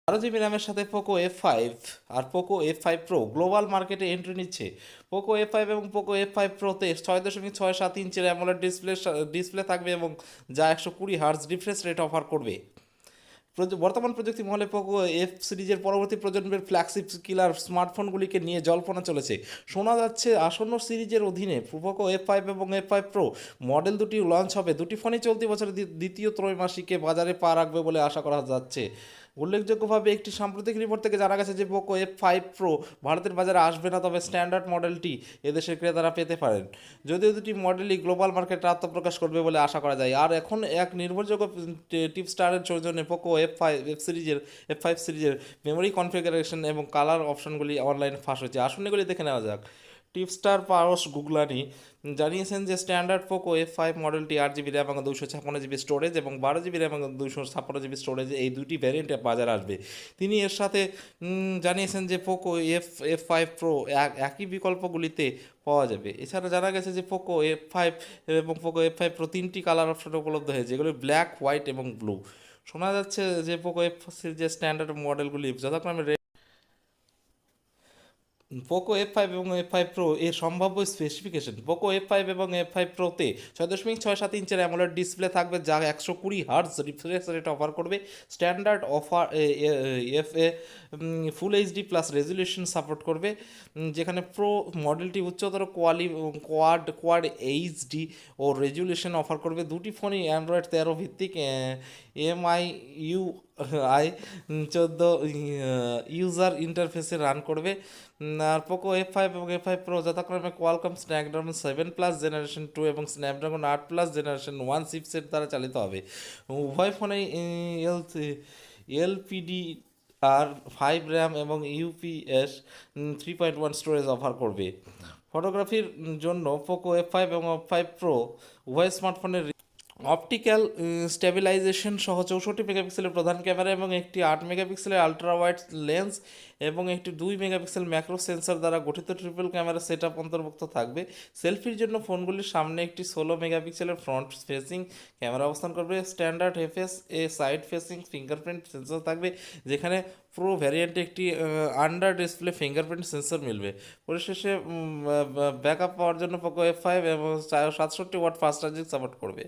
12 GB র্যামের সাথে Poco F5 আর Poco F5 pro global মার্কেটে এন্ট্রি নিচ্ছে। পোকো F5 এবং পোকো F5 প্রোতে 6.67 ইঞ্চের অ্যামোলেড ডিসপ্লে থাকবে এবং যা 120 হার্জ রিফ্রেশ রেট অফার করবে। বর্তমান প্রযুক্তি মহলে পোকো এফ সিরিজের পরবর্তী প্রজন্মের ফ্ল্যাগশিপ কিলার স্মার্টফোনগুলিকে নিয়ে জল্পনা চলেছে। শোনা যাচ্ছে আসন্ন সিরিজের অধীনে পোকো F5 এবং F5 প্রো মডেল দুটি লঞ্চ হবে। দুটি ফোনই চলতি বছরের দ্বিতীয় ত্রৈমাসিকে বাজারে পা রাখবে বলে আশা করা যাচ্ছে। উল্লেখযোগ্যভাবে একটি সাম্প্রতিক রিপোর্ট থেকে জানা গেছে যে পোকো F5 প্রো ভারতের বাজারে আসবে না, তবে স্ট্যান্ডার্ড মডেলটি এদেশের ক্রেতারা পেতে পারেন। যদিও দুটি মডেলই গ্লোবাল মার্কেটে আত্মপ্রকাশ করবে বলে আশা করা যায়। আর এখন এক নির্ভরযোগ্য টিপস্টারের সৌজন্যে পোকো এফ ফাইভ সিরিজের মেমোরি কনফিগারেশন এবং কালার অপশনগুলি অনলাইনে ফাঁস হয়েছে। আসুন এগুলি দেখে নেওয়া যাক। টিপস্টার পারস গুগলানি জানিয়েছেন যে স্ট্যান্ডার্ড পোকো F5 মডেলটি 8 GB র্যাম এবং 256 GB স্টোরেজ এবং 12 GB র্যাম এবং 256 GB স্টোরেজ এই দুটি ভ্যারিয়েন্টে বাজারে আসবে। তিনি এর সাথে জানিয়েছেন যে পোকো এফ ফাইভ প্রো একই বিকল্পগুলিতে পাওয়া যাবে। এছাড়া জানা গেছে যে পোকো F5 এবং পোকো F5 প্রো তিনটি কালার অপশন উপলব্ধ হয়েছে, যেগুলো ব্ল্যাক, হোয়াইট এবং ব্লু। শোনা যাচ্ছে যে পোকো এফ সিরিজের স্ট্যান্ডার্ড মডেলগুলি যথাক্রমে পোকো F5 এবং F5 প্রো এর সম্ভাব্য স্পেসিফিকেশন। পোকো F5 এবং F5 প্রোতে 6.67 ইঞ্চের অ্যামোলেড ডিসপ্লে থাকবে, যা 120 হার্জ রিফ্রেশ রেট অফার করবে। স্ট্যান্ডার্ড অফার এফ এ full HD plus resolution support করবে, যেখানে প্রো মডেলটি উচ্চতর কোয়াড এইচডি ও রেজুলেশন অফার করবে। দুটি ফোনই অ্যান্ড্রয়েড 13 ভিত্তিক MIUI 14 ইউজার ইন্টারফেসে রান করবে। আর পোকো F5 এবং F5 প্রো যথাক্রমে কোয়ালকম স্ন্যাপড্রাগন 7+ জেনারেশন 2 এবং স্ন্যাপড্রাগন 8+ জেনারেশন 1 চিপসেট দ্বারা চালিত হবে। উভয় ফোনেই এলপিডি আর 5 র্যাম এবং ইউপিএস 3.1 স্টোরেজ অফার করবে। ফটোগ্রাফির জন্য পোকো F5 এবং F5 প্রো উভয় স্মার্টফোনের অপটিক্যাল স্টেবিলাইজেশন সহ 64 মেগাপিক্সেলের প্রধান ক্যামেরা এবং একটি 8 মেগাপিক্সেলের আলট্রা ওয়াইড লেন্স এবং একটি 2 মেগাপিক্সেল ম্যাক্রো সেন্সর দ্বারা গঠিত ট্রিপল ক্যামেরা সেট আপ অন্তর্ভুক্ত থাকবে। সেলফির জন্য ফোনগুলির সামনে একটি 16 মেগাপিক্সেলের ফ্রন্ট ফেসিং ক্যামেরা অবস্থান করবে। Standard side facing fingerprint sensor থাকবে, যেখানে প্রো ভ্যারিয়েন্টে একটি আন্ডার ডিসপ্লে ফিঙ্গারপ্রিন্ট সেন্সর মিলবে। পরিশেষে ব্যাকআপ পাওয়ার জন্য পোকো F5 এবং 67 ওয়াট ফাস্ট চার্জিং সাপোর্ট করবে।